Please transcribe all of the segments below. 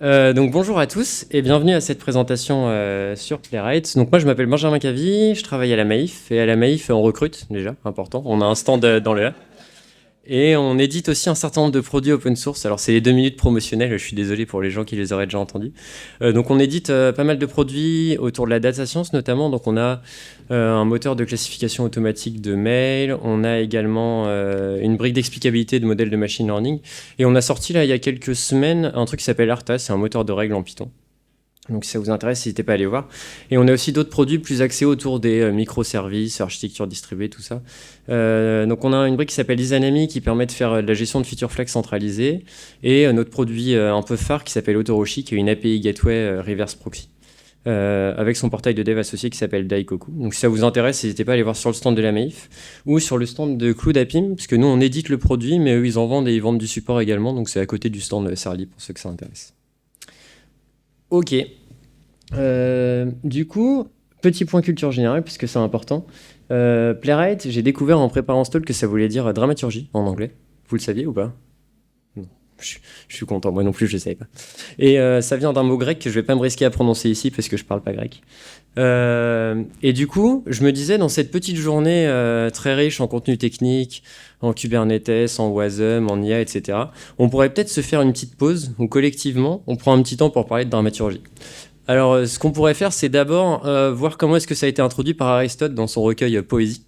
Donc bonjour à tous et bienvenue à cette présentation sur Playwright. Donc moi je m'appelle Benjamin Cavy, je travaille à la Maïf et à la Maïf on recrute déjà, important. On a un stand dans le et on édite aussi un certain nombre de produits open source. Alors c'est les 2 minutes promotionnelles, je suis désolé pour les gens qui les auraient déjà entendus. Donc on édite pas mal de produits autour de la data science notamment. Donc on a un moteur de classification automatique de mail, on a également une brique d'explicabilité de modèles de machine learning. Et on a sorti là il y a quelques semaines un truc qui s'appelle Arta, c'est un moteur de règles en Python. Donc si ça vous intéresse, n'hésitez pas à aller voir. Et on a aussi d'autres produits plus axés autour des microservices, architecture distribuée, tout ça. Donc on a une brique qui s'appelle Izanami qui permet de faire de la gestion de feature flag centralisée. Et notre produit un peu phare qui s'appelle Autoroshi, qui est une API Gateway Reverse Proxy. Avec son portail de dev associé qui s'appelle Daikoku. Donc si ça vous intéresse, n'hésitez pas à aller voir sur le stand de la Maïf ou sur le stand de Cloud Appim, parce que nous on édite le produit, mais eux ils en vendent et ils vendent du support également, donc c'est à côté du stand de Serly pour ceux que ça intéresse. Ok. Du coup, petit point culture générale, puisque c'est important. Playwright, j'ai découvert en préparant ce talk que ça voulait dire dramaturgie en anglais. Vous le saviez ou pas? Non. Je suis content, moi non plus je ne savais pas. Et ça vient d'un mot grec que je ne vais pas me risquer à prononcer ici parce que je ne parle pas grec. Et du coup, je me disais, dans cette petite journée très riche en contenu technique, en Kubernetes, en Wasm, en IA, etc., on pourrait peut-être se faire une petite pause où collectivement, on prend un petit temps pour parler de dramaturgie. Alors, ce qu'on pourrait faire, c'est d'abord voir comment est-ce que ça a été introduit par Aristote dans son recueil Poésie.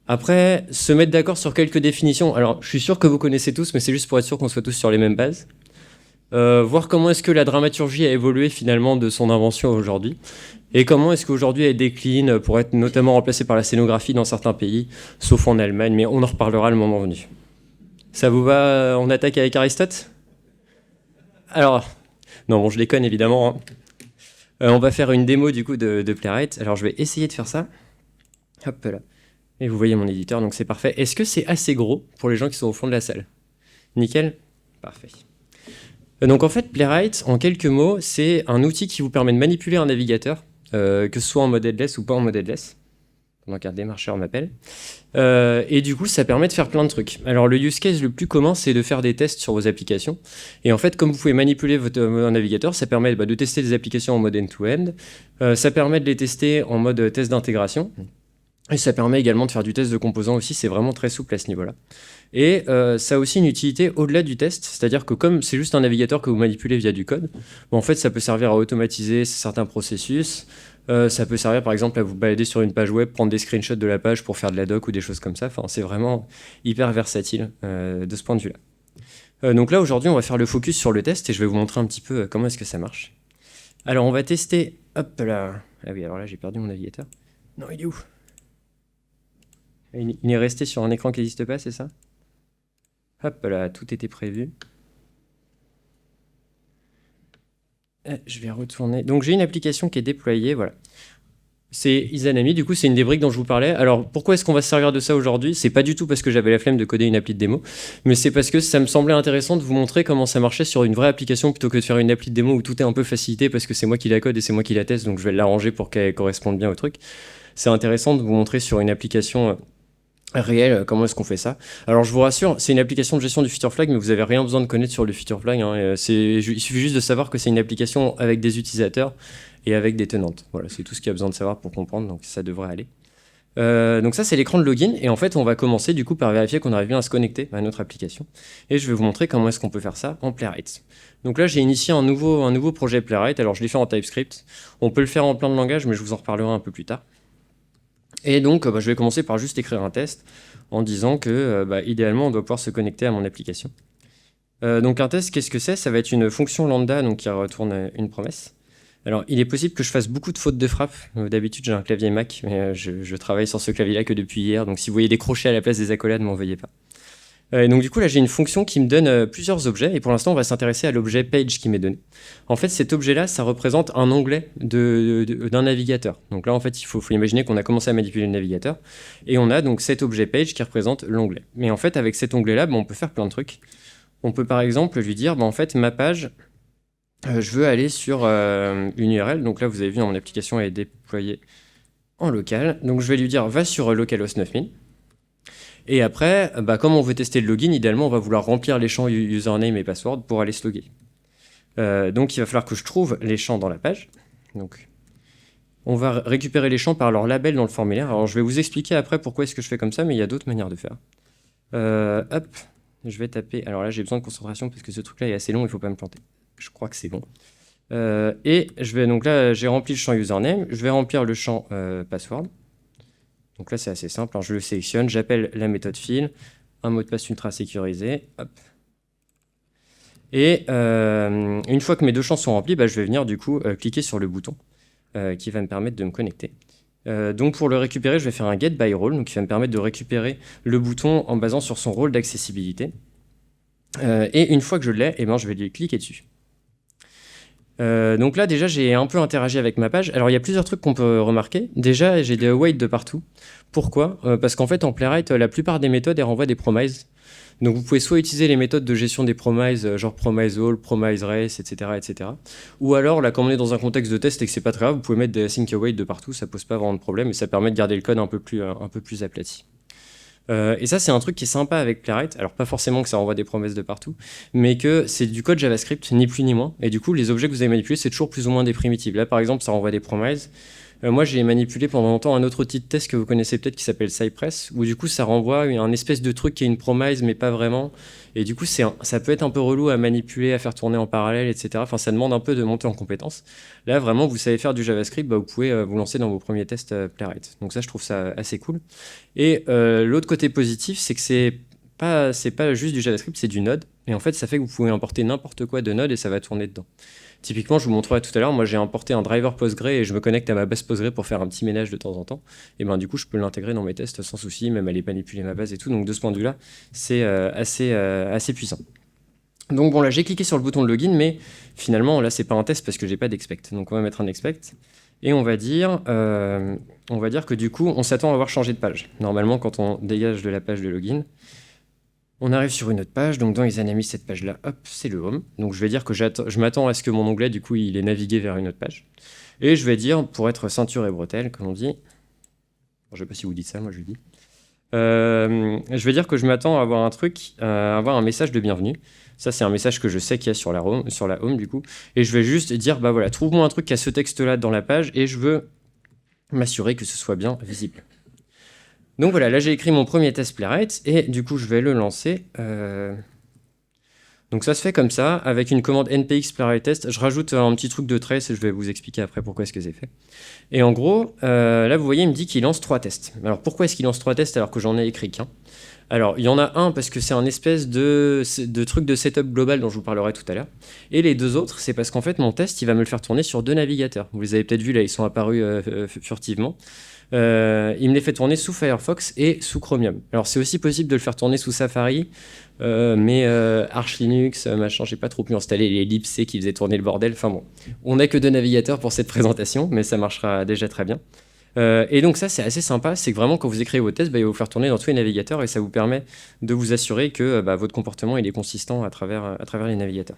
Après, se mettre d'accord sur quelques définitions. Alors, je suis sûr que vous connaissez tous, mais c'est juste pour être sûr qu'on soit tous sur les mêmes bases. Voir comment est-ce que la dramaturgie a évolué finalement de son invention aujourd'hui. Et comment est-ce qu'aujourd'hui elle décline pour être notamment remplacée par la scénographie dans certains pays, sauf en Allemagne, mais on en reparlera le moment venu. Ça vous va? On attaque avec Aristote? Alors, non, bon, je déconne évidemment, hein. On va faire une démo du coup de Playwright. Alors je vais essayer de faire ça. Hop là. Et vous voyez mon éditeur, donc c'est parfait. Est-ce que c'est assez gros pour les gens qui sont au fond de la salle? Nickel? Parfait. Donc en fait, Playwright, en quelques mots, c'est un outil qui vous permet de manipuler un navigateur, que ce soit en mode headless ou pas en mode headless. Pendant qu'un démarcheur m'appelle. Et du coup, ça permet de faire plein de trucs. Alors, le use case le plus commun, c'est de faire des tests sur vos applications. Et en fait, comme vous pouvez manipuler votre navigateur, ça permet de tester des applications en mode end-to-end. Ça permet de les tester en mode test d'intégration. Et ça permet également de faire du test de composants aussi. C'est vraiment très souple à ce niveau-là. Et ça a aussi une utilité au-delà du test, c'est-à-dire que comme c'est juste un navigateur que vous manipulez via du code, en fait, ça peut servir à automatiser certains processus. Ça peut servir par exemple à vous balader sur une page web, prendre des screenshots de la page pour faire de la doc ou des choses comme ça. Enfin, c'est vraiment hyper versatile de ce point de vue-là. Donc là, aujourd'hui, on va faire le focus sur le test et je vais vous montrer un petit peu comment est-ce que ça marche. Alors, on va tester... Hop là. Ah oui, alors là, j'ai perdu mon navigateur. Non, il est où? Il est resté sur un écran qui n'existe pas, c'est ça? Hop là, tout était prévu. Je vais retourner. Donc j'ai une application qui est déployée, voilà. C'est Izanami, du coup c'est une des briques dont je vous parlais. Alors pourquoi est-ce qu'on va se servir de ça aujourd'hui? C'est pas du tout parce que j'avais la flemme de coder une appli de démo, mais c'est parce que ça me semblait intéressant de vous montrer comment ça marchait sur une vraie application plutôt que de faire une appli de démo où tout est un peu facilité parce que c'est moi qui la code et c'est moi qui la teste, donc je vais l'arranger pour qu'elle corresponde bien au truc. C'est intéressant de vous montrer sur une application réel, comment est-ce qu'on fait ça? Alors je vous rassure, c'est une application de gestion du feature flag, mais vous n'avez rien besoin de connaître sur le feature flag, hein. Il suffit juste de savoir que c'est une application avec des utilisateurs et avec des tenantes. Voilà, c'est tout ce qu'il y a besoin de savoir pour comprendre, donc ça devrait aller. Donc ça c'est l'écran de login, et en fait on va commencer du coup par vérifier qu'on arrive bien à se connecter à notre application. Et je vais vous montrer comment est-ce qu'on peut faire ça en Playwright. Donc là j'ai initié un nouveau projet Playwright, alors je l'ai fait en TypeScript. On peut le faire en plein de langages, mais je vous en reparlerai un peu plus tard. Et donc, je vais commencer par juste écrire un test en disant que, idéalement, on doit pouvoir se connecter à mon application. Donc, un test, qu'est-ce que c'est? Ça va être une fonction lambda donc, qui retourne une promesse. Alors, il est possible que je fasse beaucoup de fautes de frappe. D'habitude, j'ai un clavier Mac, mais je travaille sur ce clavier-là que depuis hier. Donc, si vous voyez des crochets à la place des accolades, ne m'en veuillez pas. Donc du coup là j'ai une fonction qui me donne plusieurs objets et pour l'instant on va s'intéresser à l'objet page qui m'est donné. En fait cet objet là ça représente un onglet d'un navigateur. Donc là en fait il faut imaginer qu'on a commencé à manipuler le navigateur et on a donc cet objet page qui représente l'onglet. Mais en fait avec cet onglet là on peut faire plein de trucs. On peut par exemple lui dire en fait ma page je veux aller sur une URL. Donc là vous avez vu mon application est déployée en local. Donc je vais lui dire va sur localhost 9000. Et après, comme on veut tester le login, idéalement, on va vouloir remplir les champs username et password pour aller se loguer. Donc il va falloir que je trouve les champs dans la page. Donc on va récupérer les champs par leur label dans le formulaire. Alors je vais vous expliquer après pourquoi est-ce que je fais comme ça, mais il y a d'autres manières de faire. Hop, je vais taper. Alors là j'ai besoin de concentration parce que ce truc-là est assez long, il ne faut pas me planter. Je crois que c'est bon. Et je vais donc là j'ai rempli le champ username, je vais remplir le champ password. Donc là c'est assez simple, alors je le sélectionne, j'appelle la méthode fill, un mot de passe ultra sécurisé, hop. Et une fois que mes deux champs sont remplis, je vais venir du coup cliquer sur le bouton qui va me permettre de me connecter. Donc pour le récupérer, je vais faire un get by role, donc qui va me permettre de récupérer le bouton en basant sur son rôle d'accessibilité. Et une fois que je l'ai, je vais lui cliquer dessus. Donc là déjà j'ai un peu interagi avec ma page. Alors il y a plusieurs trucs qu'on peut remarquer. Déjà j'ai des awaits de partout. Pourquoi parce qu'en fait en Playwright la plupart des méthodes elles renvoient des promises. Donc vous pouvez soit utiliser les méthodes de gestion des promises, genre promise all, promise race, etc., etc. Ou alors là, quand on est dans un contexte de test et que c'est pas très grave, vous pouvez mettre des async await de partout, ça pose pas vraiment de problème et ça permet de garder le code un peu plus aplati. Et ça, c'est un truc qui est sympa avec Playwright. Alors, pas forcément que ça renvoie des promesses de partout, mais que c'est du code JavaScript, ni plus ni moins. Et du coup, les objets que vous avez manipulés, c'est toujours plus ou moins des primitives. Là, par exemple, ça renvoie des promises. Moi, j'ai manipulé pendant longtemps un autre outil de test que vous connaissez peut-être qui s'appelle Cypress, où du coup, ça renvoie un espèce de truc qui est une promise, mais pas vraiment. Et du coup, ça peut être un peu relou à manipuler, à faire tourner en parallèle, etc. Enfin, ça demande un peu de monter en compétences. Là, vraiment, vous savez faire du JavaScript, vous pouvez vous lancer dans vos premiers tests Playwright. Donc ça, je trouve ça assez cool. Et l'autre côté positif, c'est que c'est pas juste du JavaScript, c'est du Node. Et en fait, ça fait que vous pouvez importer n'importe quoi de Node et ça va tourner dedans. Typiquement, je vous montrerai tout à l'heure, moi j'ai importé un driver Postgre et je me connecte à ma base Postgre pour faire un petit ménage de temps en temps. Et du coup, je peux l'intégrer dans mes tests sans souci, même aller manipuler ma base et tout. Donc de ce point de vue-là, c'est assez puissant. Donc bon, là j'ai cliqué sur le bouton de login, mais finalement là c'est pas un test parce que j'ai pas d'expect. Donc on va mettre un expect et on va dire que du coup on s'attend à avoir changé de page. Normalement, quand on dégage de la page de login, on arrive sur une autre page, donc dans les analyses, cette page-là, hop, c'est le home. Donc je vais dire que je m'attends à ce que mon onglet, du coup, il est navigué vers une autre page. Et je vais dire, pour être ceinture et bretelle, comme on dit, je ne sais pas si vous dites ça, moi je le dis, je vais dire que je m'attends à avoir avoir un message de bienvenue. Ça, c'est un message que je sais qu'il y a sur la home, du coup. Et je vais juste dire, voilà, trouve-moi un truc qui a ce texte-là dans la page, et je veux m'assurer que ce soit bien visible. Donc voilà, là j'ai écrit mon premier test Playwright et du coup je vais le lancer. Donc ça se fait comme ça, avec une commande npx Playwright test. Je rajoute un petit truc de trace et je vais vous expliquer après pourquoi est-ce que c'est fait. Et en gros, là vous voyez, il me dit qu'il lance 3 tests. Alors pourquoi est-ce qu'il lance 3 tests alors que j'en ai écrit qu'un ? Alors il y en a un parce que c'est un espèce de truc de setup global dont je vous parlerai tout à l'heure. Et les deux autres, c'est parce qu'en fait mon test, il va me le faire tourner sur 2 navigateurs. Vous les avez peut-être vus là, ils sont apparus furtivement. Il me les fait tourner sous Firefox et sous Chromium. Alors c'est aussi possible de le faire tourner sous Safari, mais Arch Linux, machin, j'ai pas trop pu installer les libc qui faisaient tourner le bordel. Enfin bon, on n'a que 2 navigateurs pour cette présentation, mais ça marchera déjà très bien. Et donc ça c'est assez sympa, c'est que vraiment quand vous écrivez vos tests, il va vous faire tourner dans tous les navigateurs et ça vous permet de vous assurer que votre comportement il est consistant à travers les navigateurs.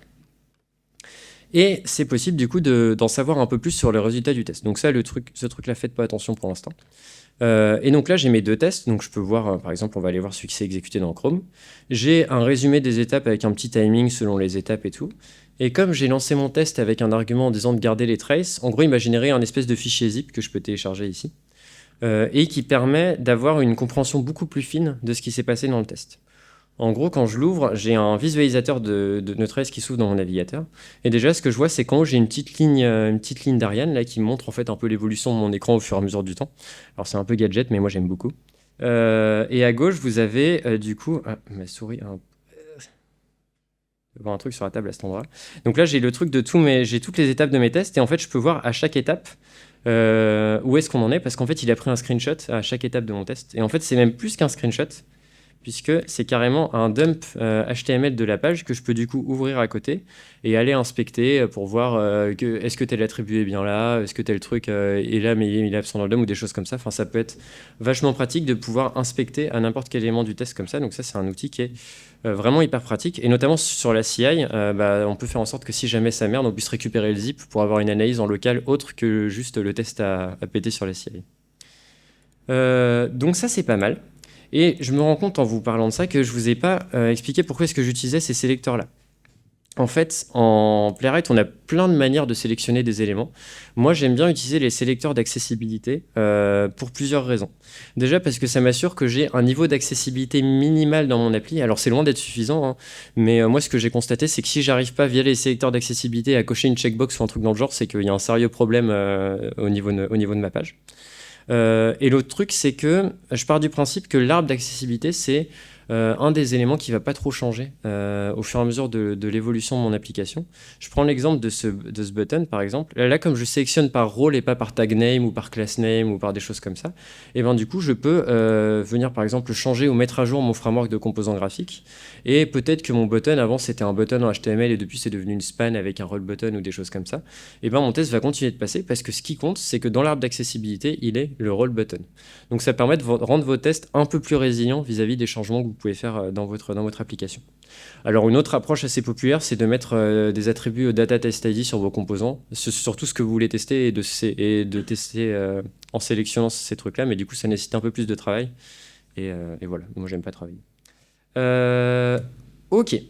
Et c'est possible du coup d'en savoir un peu plus sur le résultat du test. Donc ça, ce truc-là, faites pas attention pour l'instant. Et donc là, j'ai mes 2 tests. Donc je peux voir, par exemple, on va aller voir celui qui s'est exécuté dans Chrome. J'ai un résumé des étapes avec un petit timing selon les étapes et tout. Et comme j'ai lancé mon test avec un argument en disant de garder les traces, en gros, il m'a généré un espèce de fichier zip que je peux télécharger ici. Et qui permet d'avoir une compréhension beaucoup plus fine de ce qui s'est passé dans le test. En gros, quand je l'ouvre, j'ai un visualisateur de traces qui s'ouvre dans mon navigateur. Et déjà, ce que je vois, c'est qu'en haut, j'ai une petite ligne d'Ariane là, qui me montre en fait un peu l'évolution de mon écran au fur et à mesure du temps. Alors, c'est un peu gadget, mais moi, j'aime beaucoup. Et à gauche, vous avez du coup... ma souris... Je vais voir un truc sur la table à cet endroit. Donc là, j'ai le truc de j'ai toutes les étapes de mes tests. Et en fait, je peux voir à chaque étape où est-ce qu'on en est. Parce qu'en fait, il a pris un screenshot à chaque étape de mon test. Et en fait, c'est même plus qu'un screenshot, puisque c'est carrément un dump HTML de la page que je peux du coup ouvrir à côté et aller inspecter pour voir est-ce que tel attribut est bien là, est-ce que tel truc est là mais il est absent dans le DOM ou des choses comme ça. Enfin, ça peut être vachement pratique de pouvoir inspecter à n'importe quel élément du test comme ça. Donc ça, c'est un outil qui est vraiment hyper pratique. Et notamment sur la CI, on peut faire en sorte que si jamais ça merde, on puisse récupérer le zip pour avoir une analyse en local autre que juste le test à péter sur la CI. Donc ça, c'est pas mal. Et je me rends compte en vous parlant de ça que je ne vous ai pas expliqué pourquoi est-ce que j'utilisais ces sélecteurs-là. En fait, en Playwright, on a plein de manières de sélectionner des éléments. Moi, j'aime bien utiliser les sélecteurs d'accessibilité pour plusieurs raisons. Déjà parce que ça m'assure que j'ai un niveau d'accessibilité minimal dans mon appli. Alors, c'est loin d'être suffisant, hein, mais moi, ce que j'ai constaté, c'est que si j'arrive pas via les sélecteurs d'accessibilité à cocher une checkbox ou un truc dans le genre, c'est qu'il y a un sérieux problème au niveau de ma page. Et l'autre truc, c'est que je pars du principe que l'arbre d'accessibilité, c'est un des éléments qui ne va pas trop changer au fur et à mesure de l'évolution de mon application. Je prends l'exemple de ce button, par exemple. Là, comme je sélectionne par rôle et pas par tag name ou par class name ou par des choses comme ça, et ben, du coup, je peux venir, par exemple, changer ou mettre à jour mon framework de composants graphiques. Et peut-être que mon button, avant, c'était un button en HTML et depuis, c'est devenu une span avec un role button ou des choses comme ça. Et ben, mon test va continuer de passer parce que ce qui compte, c'est que dans l'arbre d'accessibilité, il est le role button. Donc, ça permet de rendre vos tests un peu plus résilients vis-à-vis des changements que vous pouvez faire dans votre application. Alors une autre approche assez populaire, c'est de mettre des attributs data test ID sur vos composants, sur tout ce que vous voulez tester et de tester en sélectionnant ces trucs-là, mais du coup ça nécessite un peu plus de travail. Et voilà, moi j'aime pas travailler. Ok.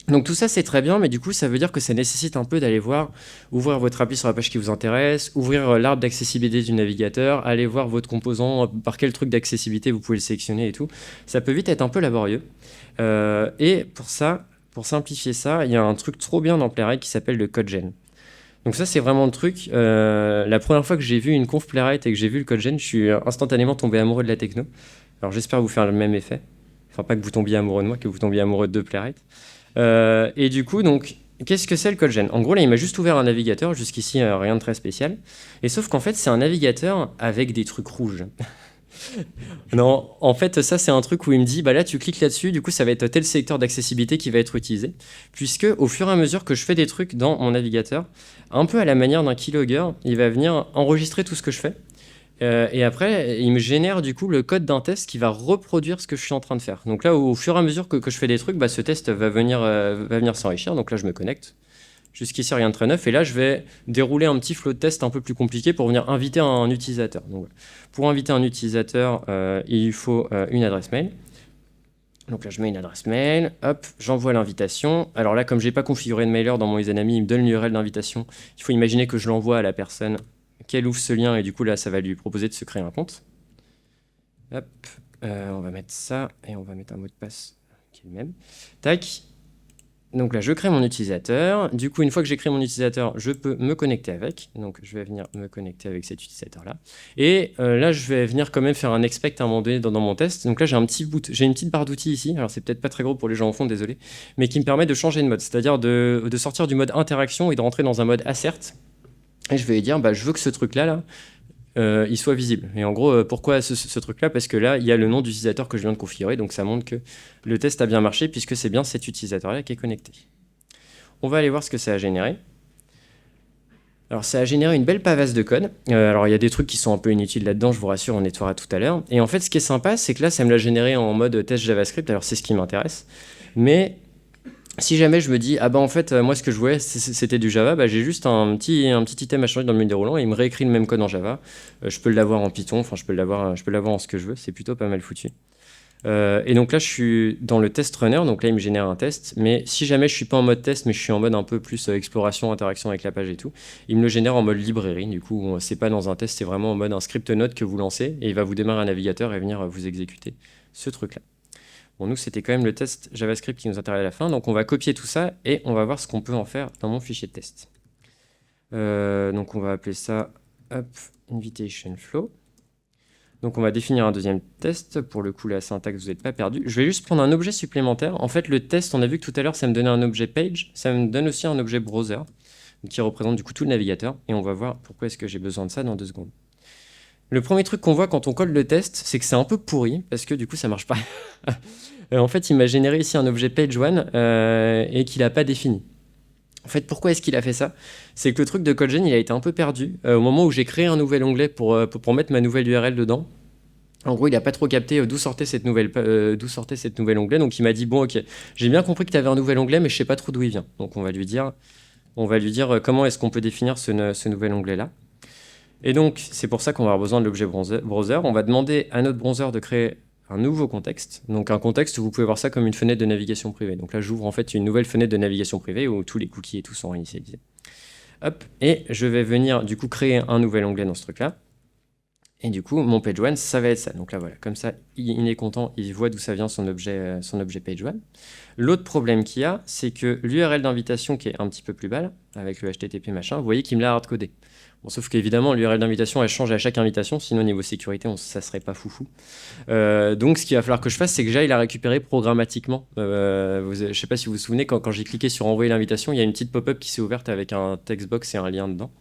Donc tout ça c'est très bien, mais du coup ça veut dire que ça nécessite un peu d'aller voir, ouvrir votre appli sur la page qui vous intéresse, ouvrir l'arbre d'accessibilité du navigateur, aller voir votre composant, par quel truc d'accessibilité vous pouvez le sélectionner et tout. Ça peut vite être un peu laborieux. Et pour ça, pour simplifier ça, il y a un truc trop bien dans Playwright qui s'appelle le CodeGen. Donc ça c'est vraiment le truc. La première fois que j'ai vu une conf Playwright et que j'ai vu le CodeGen, je suis instantanément tombé amoureux de la techno. Alors j'espère vous faire le même effet. Enfin pas que vous tombiez amoureux de moi, que vous tombiez amoureux de Playwright. Et du coup, donc, qu'est-ce que c'est le CodeGen? En gros, là, il m'a juste ouvert un navigateur, jusqu'ici, rien de très spécial. Et sauf qu'en fait, c'est un navigateur avec des trucs rouges. Non, en fait, ça, c'est un truc où il me dit, bah là, tu cliques là-dessus, du coup, ça va être tel secteur d'accessibilité qui va être utilisé. Puisque, au fur et à mesure que je fais des trucs dans mon navigateur, un peu à la manière d'un keylogger, il va venir enregistrer tout ce que je fais. Et après, il me génère du coup le code d'un test qui va reproduire ce que je suis en train de faire. Donc là, au fur et à mesure que je fais des trucs, bah, ce test va venir s'enrichir. Donc là, je me connecte. Jusqu'ici, rien de très neuf. Et là, je vais dérouler un petit flow de test un peu plus compliqué pour venir inviter un utilisateur. Donc, pour inviter un utilisateur, il faut une adresse mail. Donc là, je mets une adresse mail, hop, j'envoie l'invitation. Alors là, comme je n'ai pas configuré de mailer dans mon user il me donne l'URL d'invitation. Il faut imaginer que je l'envoie à la personne, qu'elle ouvre ce lien, et du coup, là, ça va lui proposer de se créer un compte. Hop, on va mettre ça, et on va mettre un mot de passe qui est le même. Tac. Donc là, je crée mon utilisateur. Du coup, une fois que j'ai créé mon utilisateur, je peux me connecter avec. Donc, je vais venir me connecter avec cet utilisateur-là. Et là, je vais venir quand même faire un expect à un moment donné dans mon test. Donc là, j'ai une petite barre d'outils ici. Alors, c'est peut-être pas très gros pour les gens au fond, désolé. Mais qui me permet de changer de mode. C'est-à-dire de sortir du mode interaction et de rentrer dans un mode assert. Et je vais lui dire, bah, je veux que ce truc-là, il soit visible. Et en gros, pourquoi ce truc-là? Parce que là, il y a le nom d'utilisateur que je viens de configurer, donc ça montre que le test a bien marché, puisque c'est bien cet utilisateur-là qui est connecté. On va aller voir ce que ça a généré. Alors, ça a généré une belle pavasse de code. Alors, il y a des trucs qui sont un peu inutiles là-dedans, je vous rassure, on nettoiera tout à l'heure. Et en fait, ce qui est sympa, c'est que là, ça me l'a généré en mode test JavaScript, alors c'est ce qui m'intéresse. Mais si jamais je me dis, ah bah en fait, moi ce que je voulais c'était du Java, bah, j'ai juste un petit item à changer dans le menu déroulant et il me réécrit le même code en Java. Je peux l'avoir en Python, enfin je peux l'avoir en ce que je veux, c'est plutôt pas mal foutu. Et donc là je suis dans le test runner, donc là il me génère un test, mais si jamais je suis pas en mode test, mais je suis en mode un peu plus exploration, interaction avec la page et tout, il me le génère en mode librairie, du coup c'est pas dans un test, c'est vraiment en mode un script node que vous lancez et il va vous démarrer un navigateur et venir vous exécuter ce truc-là. Bon, nous, c'était quand même le test JavaScript qui nous intéressait à la fin. Donc, on va copier tout ça et on va voir ce qu'on peut en faire dans mon fichier de test. Donc, on va appeler ça invitation flow. Donc, on va définir un deuxième test. Pour le coup, la syntaxe, vous n'êtes pas perdu. Je vais juste prendre un objet supplémentaire. En fait, le test, on a vu que tout à l'heure, ça me donnait un objet page. Ça me donne aussi un objet browser qui représente du coup tout le navigateur. Et on va voir pourquoi est-ce que j'ai besoin de ça dans 2 secondes. Le premier truc qu'on voit quand on colle le test, c'est que c'est un peu pourri, parce que du coup, ça marche pas. En fait, il m'a généré ici un objet page1 et qu'il n'a pas défini. En fait, pourquoi est-ce qu'il a fait ça? C'est que le truc de CodeGen, il a été un peu perdu. Au moment où j'ai créé un nouvel onglet pour mettre ma nouvelle URL dedans, en gros, il n'a pas trop capté d'où sortait cette nouvelle onglet. Donc, il m'a dit, bon, ok, j'ai bien compris que tu avais un nouvel onglet, mais je ne sais pas trop d'où il vient. Donc, on va lui dire comment est-ce qu'on peut définir ce nouvel onglet-là. Et donc, c'est pour ça qu'on va avoir besoin de l'objet browser. On va demander à notre browser de créer un nouveau contexte. Donc un contexte où vous pouvez voir ça comme une fenêtre de navigation privée. Donc là, j'ouvre en fait une nouvelle fenêtre de navigation privée où tous les cookies et tout sont initialisés. Hop, et je vais venir du coup créer un nouvel onglet dans ce truc-là. Et du coup, mon page one, ça va être ça. Donc là, voilà, comme ça, il est content, il voit d'où ça vient son objet page one. L'autre problème qu'il y a, c'est que l'URL d'invitation qui est un petit peu plus bas, là, avec le HTTP machin, vous voyez qu'il me l'a hardcodé. Bon, sauf qu'évidemment, l'URL d'invitation, elle change à chaque invitation, sinon niveau sécurité, ça serait pas foufou. Donc, ce qu'il va falloir que je fasse, c'est que j'aille la récupérer programmatiquement. Je sais pas si vous vous souvenez, quand j'ai cliqué sur envoyer l'invitation, il y a une petite pop-up qui s'est ouverte avec un textbox et un lien dedans.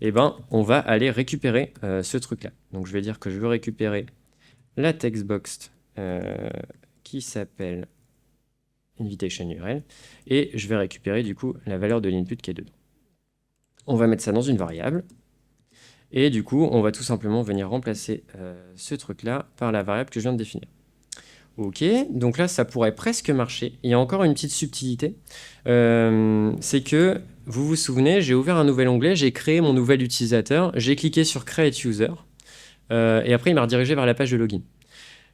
Eh ben, on va aller récupérer ce truc-là. Donc, je vais dire que je veux récupérer la textbox qui s'appelle invitation URL et je vais récupérer du coup la valeur de l'input qui est dedans. On va mettre ça dans une variable et du coup, on va tout simplement venir remplacer ce truc-là par la variable que je viens de définir. Ok, donc là, ça pourrait presque marcher. Il y a encore une petite subtilité. C'est que, vous vous souvenez, j'ai ouvert un nouvel onglet, j'ai créé mon nouvel utilisateur, j'ai cliqué sur Create User, et après, il m'a redirigé vers la page de login.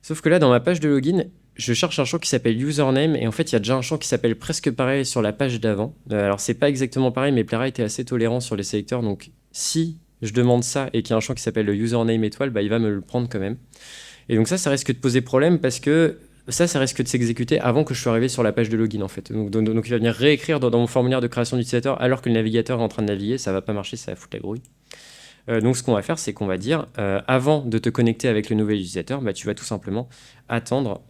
Sauf que là, dans ma page de login, je cherche un champ qui s'appelle Username, et en fait, il y a déjà un champ qui s'appelle presque pareil sur la page d'avant. Alors, c'est pas exactement pareil, mais Playwright est assez tolérant sur les sélecteurs, donc si je demande ça et qu'il y a un champ qui s'appelle le Username étoile, bah, il va me le prendre quand même. Et donc ça risque de poser problème parce que ça risque de s'exécuter avant que je sois arrivé sur la page de login en fait. Donc il va venir réécrire dans mon formulaire de création d'utilisateur alors que le navigateur est en train de naviguer, ça va pas marcher, ça va foutre la grouille. Donc ce qu'on va faire, c'est qu'on va dire, avant de te connecter avec le nouvel utilisateur, bah, tu vas tout simplement attendre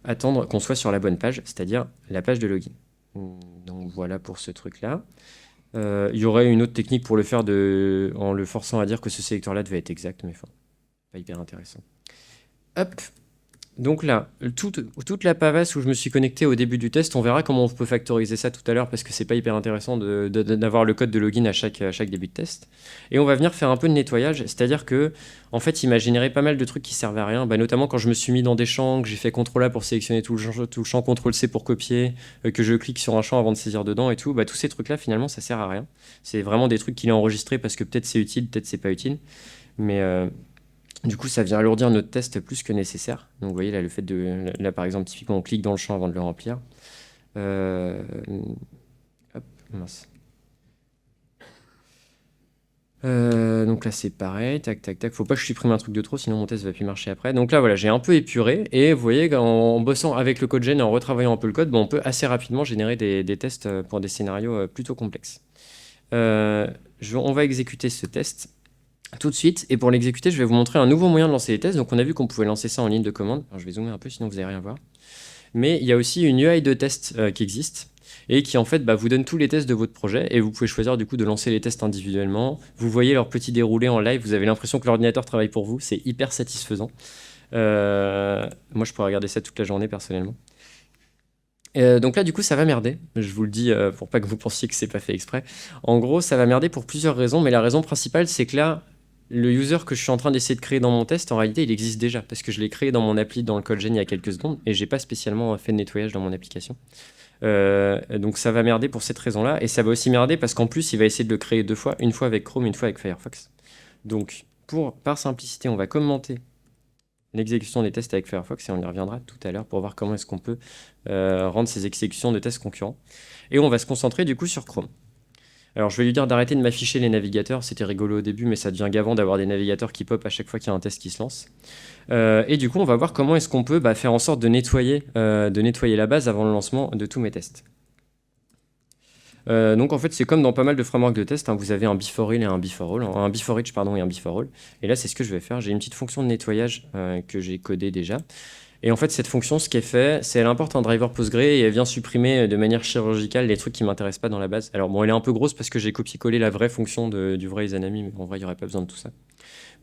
attendre qu'on soit sur la bonne page, c'est-à-dire la page de login. Donc voilà pour ce truc-là. Il y aurait une autre technique pour le faire en le forçant à dire que ce sélecteur-là devait être exact, mais enfin, pas hyper intéressant. Hop. Donc là, toute la pavasse où je me suis connecté au début du test, on verra comment on peut factoriser ça tout à l'heure parce que c'est pas hyper intéressant d'avoir le code de login à chaque début de test. Et on va venir faire un peu de nettoyage, c'est-à-dire que en fait, il m'a généré pas mal de trucs qui servaient à rien, notamment quand je me suis mis dans des champs, que j'ai fait CTRL A pour sélectionner tout le champ, CTRL C pour copier, que je clique sur un champ avant de saisir dedans et tout, tous ces trucs-là, finalement, ça sert à rien. C'est vraiment des trucs qu'il a enregistrés parce que peut-être c'est utile, peut-être c'est pas utile, mais du coup, ça vient alourdir notre test plus que nécessaire. Donc, vous voyez, là, le fait de... Là, par exemple, typiquement, on clique dans le champ avant de le remplir. Hop, mince. Donc là, c'est pareil. Tac, tac, tac. Faut pas que je supprime un truc de trop, sinon mon test va plus marcher après. Donc là, voilà, j'ai un peu épuré. Et vous voyez, en bossant avec le code gen et en retravaillant un peu le code, on peut assez rapidement générer des tests pour des scénarios plutôt complexes. On va exécuter ce test tout de suite, et pour l'exécuter, je vais vous montrer un nouveau moyen de lancer les tests. Donc on a vu qu'on pouvait lancer ça en ligne de commande. Alors, je vais zoomer un peu, sinon vous n'allez rien voir. Mais il y a aussi une UI de test qui existe, et qui en fait vous donne tous les tests de votre projet, et vous pouvez choisir du coup de lancer les tests individuellement. Vous voyez leur petit déroulé en live, vous avez l'impression que l'ordinateur travaille pour vous, c'est hyper satisfaisant. Moi je pourrais regarder ça toute la journée personnellement. Donc là, du coup, ça va merder. Je vous le dis pour pas que vous pensiez que c'est pas fait exprès. En gros, ça va merder pour plusieurs raisons, mais la raison principale, c'est que là, le user que je suis en train d'essayer de créer dans mon test, en réalité, il existe déjà, parce que je l'ai créé dans mon appli, dans le code gen il y a quelques secondes, et j'ai pas spécialement fait de nettoyage dans mon application. Donc ça va merder pour cette raison-là, et ça va aussi merder parce qu'en plus, il va essayer de le créer deux fois, une fois avec Chrome, une fois avec Firefox. Donc, par simplicité, on va commenter l'exécution des tests avec Firefox, et on y reviendra tout à l'heure pour voir comment est-ce qu'on peut rendre ces exécutions de tests concurrents. Et on va se concentrer du coup sur Chrome. Alors je vais lui dire d'arrêter de m'afficher les navigateurs, c'était rigolo au début, mais ça devient gavant d'avoir des navigateurs qui pop à chaque fois qu'il y a un test qui se lance. Et du coup, on va voir comment est-ce qu'on peut faire en sorte de nettoyer la base avant le lancement de tous mes tests. Donc en fait, c'est comme dans pas mal de frameworks de test, hein, vous avez un before et un before all, un before each pardon et un before all. Et là, c'est ce que je vais faire. J'ai une petite fonction de nettoyage que j'ai codée déjà. Et en fait, cette fonction, ce qu'elle fait, c'est elle importe un driver Postgre et elle vient supprimer de manière chirurgicale les trucs qui m'intéressent pas dans la base. Alors bon, elle est un peu grosse parce que j'ai copié-collé la vraie fonction du vrai Izanami, mais en vrai, il n'y aurait pas besoin de tout ça.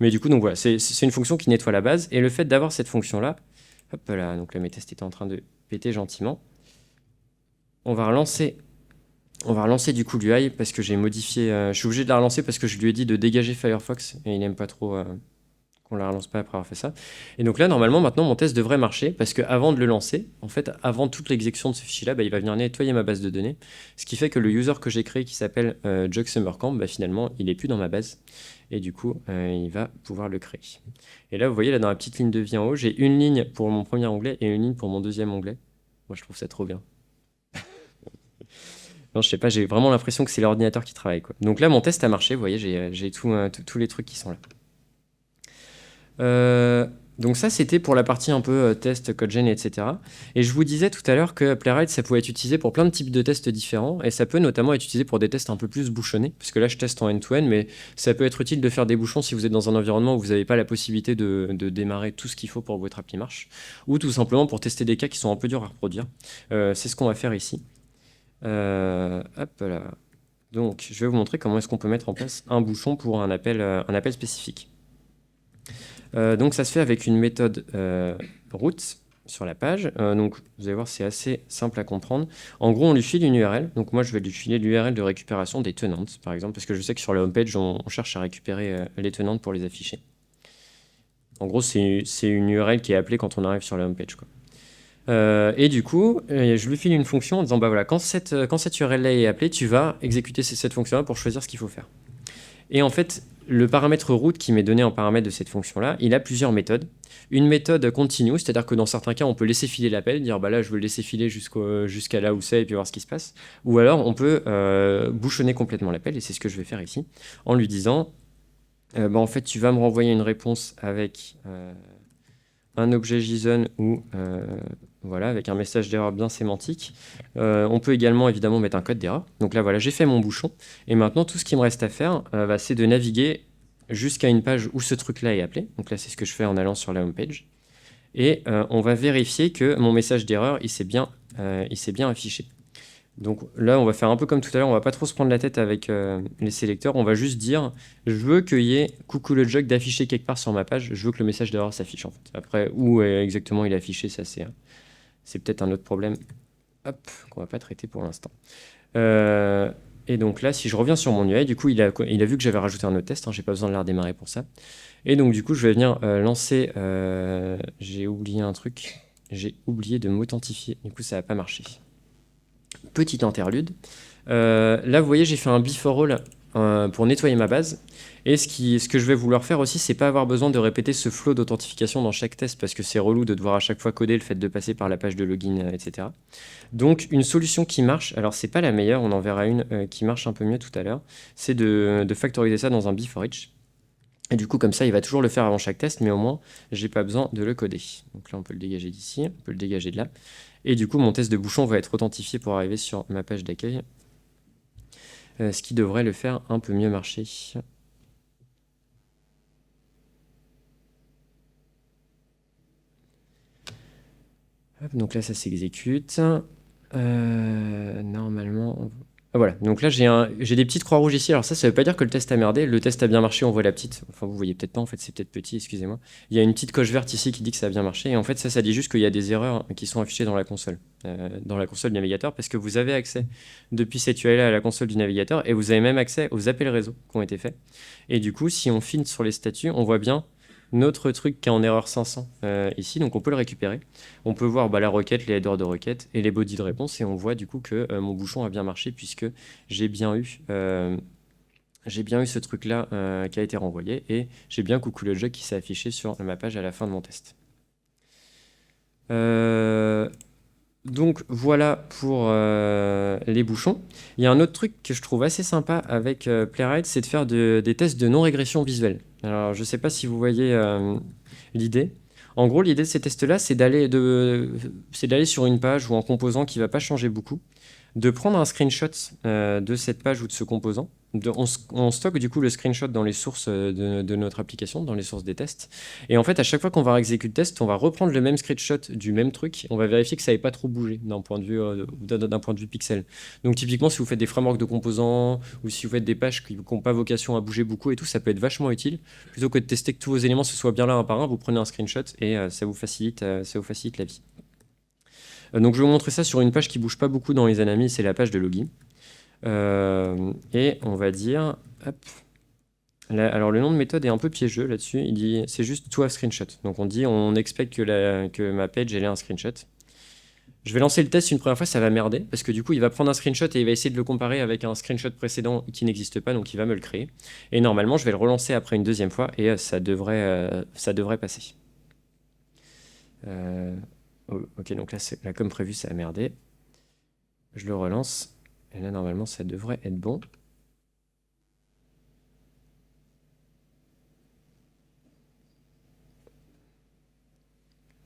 Mais du coup, donc voilà, c'est une fonction qui nettoie la base. Et le fait d'avoir cette fonction-là, hop là, donc là, mes tests étaient en train de péter gentiment. On va relancer du coup l'UI parce que j'ai modifié. Je suis obligé de la relancer parce que je lui ai dit de dégager Firefox et il n'aime pas trop qu'on la relance pas après avoir fait ça. Et donc là, normalement, maintenant, mon test devrait marcher parce qu'avant de le lancer, en fait, avant toute l'exécution de ce fichier-là, il va venir nettoyer ma base de données. Ce qui fait que le user que j'ai créé qui s'appelle Jug Summercamp, finalement, il n'est plus dans ma base. et du coup, il va pouvoir le créer. Et là, vous voyez, là, dans la petite ligne de vie en haut, j'ai une ligne pour mon premier onglet et une ligne pour mon deuxième onglet. Moi, je trouve ça trop bien. Non, je sais pas, j'ai vraiment l'impression que c'est l'ordinateur qui travaille, quoi. Donc là, mon test a marché, vous voyez, j'ai tous les trucs qui sont là. Donc ça, c'était pour la partie un peu test, codegen, etc. Et je vous disais tout à l'heure que Playwright, ça pouvait être utilisé pour plein de types de tests différents, et ça peut notamment être utilisé pour des tests un peu plus bouchonnés, parce que là, je teste en end-to-end, mais ça peut être utile de faire des bouchons si vous êtes dans un environnement où vous n'avez pas la possibilité de démarrer tout ce qu'il faut pour que votre appli marche, ou tout simplement pour tester des cas qui sont un peu durs à reproduire. C'est ce qu'on va faire ici. Hop là. Donc, je vais vous montrer comment est-ce qu'on peut mettre en place un bouchon pour un appel spécifique. Donc ça se fait avec une méthode root sur la page. Donc vous allez voir, c'est assez simple à comprendre. En gros, on lui file une URL. Donc moi, je vais lui filer l'URL de récupération des tenantes, par exemple, parce que je sais que sur la homepage, on cherche à récupérer les tenantes pour les afficher. En gros, c'est une URL qui est appelée quand on arrive sur la homepage, quoi. Et du coup, je lui file une fonction en disant, bah voilà, quand cette URL-là est appelée, tu vas exécuter cette fonction-là pour choisir ce qu'il faut faire. Et en fait, le paramètre route qui m'est donné en paramètre de cette fonction-là, il a plusieurs méthodes. Une méthode continue, c'est-à-dire que dans certains cas, on peut laisser filer l'appel, dire bah là, je veux le laisser filer jusqu'à là où c'est et puis voir ce qui se passe. Ou alors, on peut bouchonner complètement l'appel, et c'est ce que je vais faire ici, en lui disant bah, en fait, tu vas me renvoyer une réponse avec un objet JSON ou voilà, avec un message d'erreur bien sémantique. On peut également évidemment mettre un code d'erreur. Donc là voilà, j'ai fait mon bouchon. Et maintenant tout ce qui me reste à faire, c'est de naviguer jusqu'à une page où ce truc-là est appelé. Donc là c'est ce que je fais en allant sur la home page. Et on va vérifier que mon message d'erreur il s'est bien affiché. Donc là, on va faire un peu comme tout à l'heure, on va pas trop se prendre la tête avec les sélecteurs, on va juste dire je veux qu'il y ait coucou le jug d'afficher quelque part sur ma page, je veux que le message d'erreur s'affiche en fait. Après, où exactement il est affiché, ça c'est peut-être un autre problème, hop, qu'on va pas traiter pour l'instant. Et donc là, si je reviens sur mon UI, du coup, il a vu que j'avais rajouté un autre test, hein, j'ai pas besoin de la redémarrer pour ça. Et donc du coup, je vais venir lancer, j'ai oublié un truc, j'ai oublié de m'authentifier, du coup ça n'a pas marché. Petit interlude. Là, vous voyez, j'ai fait un before all pour nettoyer ma base. Et ce que je vais vouloir faire aussi, c'est pas avoir besoin de répéter ce flow d'authentification dans chaque test parce que c'est relou de devoir à chaque fois coder le fait de passer par la page de login, etc. Donc, une solution qui marche, alors c'est pas la meilleure, on en verra une qui marche un peu mieux tout à l'heure, c'est de factoriser ça dans un before each. Et du coup, comme ça, il va toujours le faire avant chaque test, mais au moins, j'ai pas besoin de le coder. Donc là, on peut le dégager d'ici, on peut le dégager de là. Et du coup, mon test de bouchon va être authentifié pour arriver sur ma page d'accueil, ce qui devrait le faire un peu mieux marcher. Hop, donc là, ça s'exécute. Normalement... Ah, voilà, donc là j'ai des petites croix rouges ici. Alors ça veut pas dire que le test a merdé. Le test a bien marché, on voit la petite. Enfin, vous voyez peut-être pas, en fait, c'est peut-être petit, excusez-moi. Il y a une petite coche verte ici qui dit que ça a bien marché. Et en fait, ça dit juste qu'il y a des erreurs qui sont affichées dans la console du navigateur, parce que vous avez accès depuis cette URL à la console du navigateur et vous avez même accès aux appels réseau qui ont été faits. Et du coup, si on filtre sur les statuts, on voit bien notre truc qui est en erreur 500 ici, donc on peut le récupérer. On peut voir la requête, les headers de requête et les bodies de réponse, et on voit du coup que mon bouchon a bien marché puisque j'ai bien eu ce truc-là qui a été renvoyé, et j'ai bien coucou le jug qui s'est affiché sur ma page à la fin de mon test. Donc voilà pour les bouchons. Il y a un autre truc que je trouve assez sympa avec Playwright, c'est de faire des tests de non-régression visuelle. Alors je ne sais pas si vous voyez l'idée. En gros, l'idée de ces tests-là, c'est d'aller sur une page ou un composant qui ne va pas changer beaucoup, de prendre un screenshot de cette page ou de ce composant. On stocke du coup le screenshot dans les sources de notre application, dans les sources des tests. Et en fait, à chaque fois qu'on va exécuter le test, on va reprendre le même screenshot du même truc. On va vérifier que ça n'avait pas trop bougé d'un point de vue pixel. Donc typiquement, si vous faites des frameworks de composants ou si vous faites des pages qui n'ont pas vocation à bouger beaucoup et tout, ça peut être vachement utile. Plutôt que de tester que tous vos éléments se soient bien là un par un, vous prenez un screenshot et ça vous facilite la vie. Donc je vais vous montrer ça sur une page qui bouge pas beaucoup dans les Anami, c'est la page de login. Et on va dire, hop, là, alors le nom de méthode est un peu piégeux là-dessus, il dit c'est juste to have screenshot. Donc on dit on expecte que ma page elle ait un screenshot. Je vais lancer le test une première fois, ça va merder, parce que du coup, il va prendre un screenshot et il va essayer de le comparer avec un screenshot précédent qui n'existe pas, donc il va me le créer. Et normalement, je vais le relancer après une deuxième fois et ça devrait passer. Ok, donc là, comme prévu, ça a merdé. Je le relance. Et là, normalement, ça devrait être bon.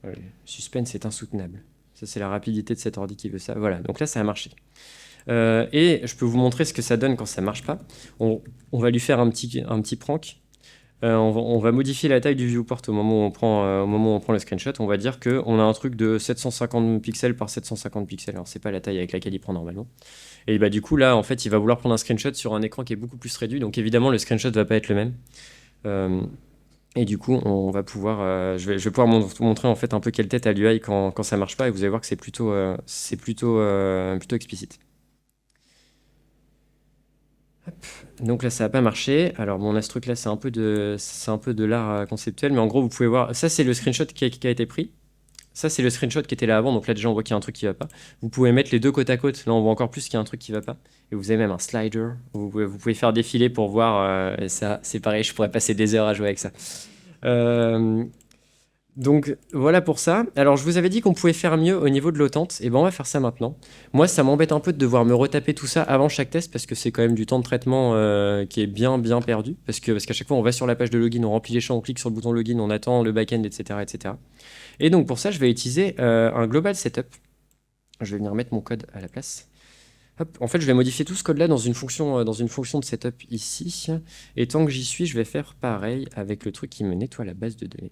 Le suspense est insoutenable. Ça, c'est la rapidité de cet ordi qui veut ça. Voilà, donc là, ça a marché. Et je peux vous montrer ce que ça donne quand ça marche pas. On va lui faire un petit prank. On va modifier la taille du viewport au moment où on prend le screenshot. On va dire qu'on a un truc de 750 pixels par 750 pixels. Alors, c'est pas la taille avec laquelle il prend normalement. Et bah, du coup, là, en fait, il va vouloir prendre un screenshot sur un écran qui est beaucoup plus réduit. Donc, évidemment, le screenshot va pas être le même. Et du coup, on va pouvoir, je vais pouvoir montrer en fait un peu quelle tête a l'UI quand ça marche pas. Et vous allez voir que c'est plutôt explicite. Hop. Donc là, ça n'a pas marché. Alors bon, on a ce truc là, c'est un peu de l'art conceptuel, mais en gros, vous pouvez voir, ça c'est le screenshot qui a été pris. Ça c'est le screenshot qui était là avant, donc là déjà on voit qu'il y a un truc qui va pas. Vous pouvez mettre les deux côte à côte, là on voit encore plus qu'il y a un truc qui va pas. Et vous avez même un slider, vous pouvez faire défiler pour voir, et ça c'est pareil, je pourrais passer des heures à jouer avec ça. Donc voilà pour ça. Alors je vous avais dit qu'on pouvait faire mieux au niveau de l'autente, et ben on va faire ça maintenant. Moi ça m'embête un peu de devoir me retaper tout ça avant chaque test parce que c'est quand même du temps de traitement qui est bien perdu parce qu'à chaque fois on va sur la page de login, on remplit les champs, on clique sur le bouton login, on attend le backend, etc., etc. Et donc pour ça je vais utiliser un global setup. Je vais venir mettre mon code à la place. Hop. En fait je vais modifier tout ce code là dans une fonction de setup ici. Et tant que j'y suis je vais faire pareil avec le truc qui me nettoie la base de données.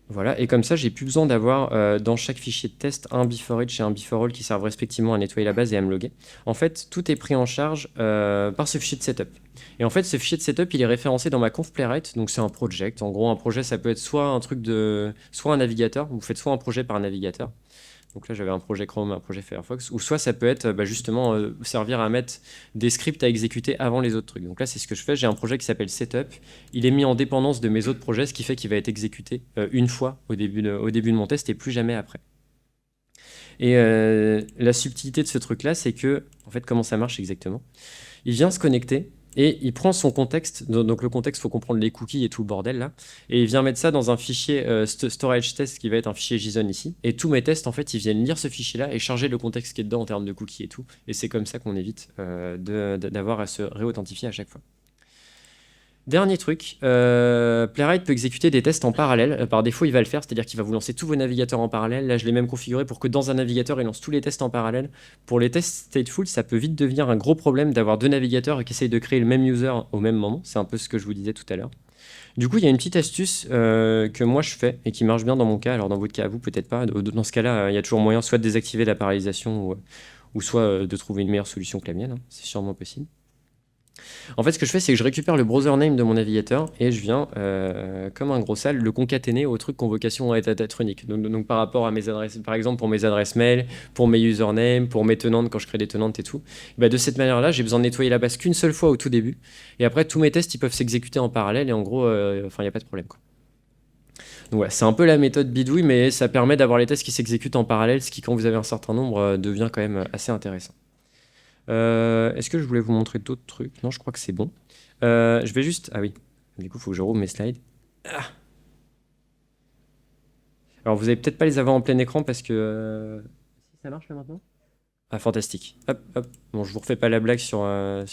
Voilà, et comme ça, j'ai plus besoin d'avoir dans chaque fichier de test un before each et un before all qui servent respectivement à nettoyer la base et à me loguer. En fait, tout est pris en charge par ce fichier de setup. Et en fait, ce fichier de setup, il est référencé dans ma conf playwright, donc c'est un project. En gros, un projet, ça peut être soit un navigateur, vous faites soit un projet par navigateur. Donc là, j'avais un projet Chrome, un projet Firefox, ou soit ça peut être justement servir à mettre des scripts à exécuter avant les autres trucs. Donc là, c'est ce que je fais. J'ai un projet qui s'appelle Setup. Il est mis en dépendance de mes autres projets, ce qui fait qu'il va être exécuté une fois au début de mon test et plus jamais après. Et la subtilité de ce truc-là, c'est que, en fait, comment ça marche exactement? Il vient se connecter. Et il prend son contexte, donc le contexte, il faut comprendre les cookies et tout le bordel là, et il vient mettre ça dans un fichier storage test qui va être un fichier JSON ici, et tous mes tests, en fait, ils viennent lire ce fichier-là et charger le contexte qui est dedans en termes de cookies et tout, et c'est comme ça qu'on évite d'avoir à se réauthentifier à chaque fois. Dernier truc, Playwright peut exécuter des tests en parallèle. Par défaut, il va le faire, c'est-à-dire qu'il va vous lancer tous vos navigateurs en parallèle. Là, je l'ai même configuré pour que dans un navigateur, il lance tous les tests en parallèle. Pour les tests stateful, ça peut vite devenir un gros problème d'avoir deux navigateurs qui essayent de créer le même user au même moment. C'est un peu ce que je vous disais tout à l'heure. Du coup, il y a une petite astuce que moi je fais et qui marche bien dans mon cas. Alors dans votre cas, à vous, peut-être pas. Dans ce cas-là, il y a toujours moyen soit de désactiver la parallélisation ou soit de trouver une meilleure solution que la mienne. Hein. C'est sûrement possible. En fait, ce que je fais, c'est que je récupère le browser name de mon navigateur et je viens, comme un gros sale, le concaténer au truc convocation à être unique. Donc, par rapport à mes adresses, par exemple pour mes adresses mail, pour mes usernames, pour mes tenantes quand je crée des tenantes et tout, bah, de cette manière-là, j'ai besoin de nettoyer la base qu'une seule fois au tout début. Et après, tous mes tests, ils peuvent s'exécuter en parallèle et en gros, il n'y a pas de problème, quoi. Donc ouais, c'est un peu la méthode bidouille, mais ça permet d'avoir les tests qui s'exécutent en parallèle, ce qui, quand vous avez un certain nombre, devient quand même assez intéressant. Est-ce que je voulais vous montrer d'autres trucs? Non, je crois que c'est bon. Je vais juste... Ah oui, du coup, il faut que je rouvre mes slides. Ah. Alors, vous n'allez peut-être pas les avoir en plein écran parce que... Si, ça marche là maintenant? Ah, fantastique. Hop, hop. Bon, je vous refais pas la blague sur là.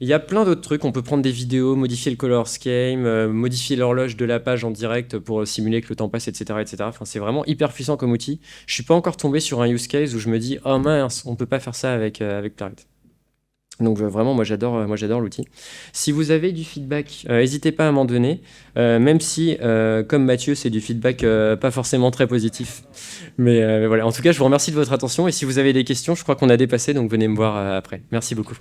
Il y a plein d'autres trucs. On peut prendre des vidéos, modifier le color scheme, modifier l'horloge de la page en direct pour simuler que le temps passe, etc., etc. Enfin, c'est vraiment hyper puissant comme outil. Je suis pas encore tombé sur un use case où je me dis « Oh mince, on peut pas faire ça avec Playwright ». Donc vraiment, moi j'adore l'outil. Si vous avez du feedback, n'hésitez pas à m'en donner, même si, comme Mathieu, c'est du feedback pas forcément très positif. Mais voilà, en tout cas, je vous remercie de votre attention. Et si vous avez des questions, je crois qu'on a dépassé, donc venez me voir après. Merci beaucoup.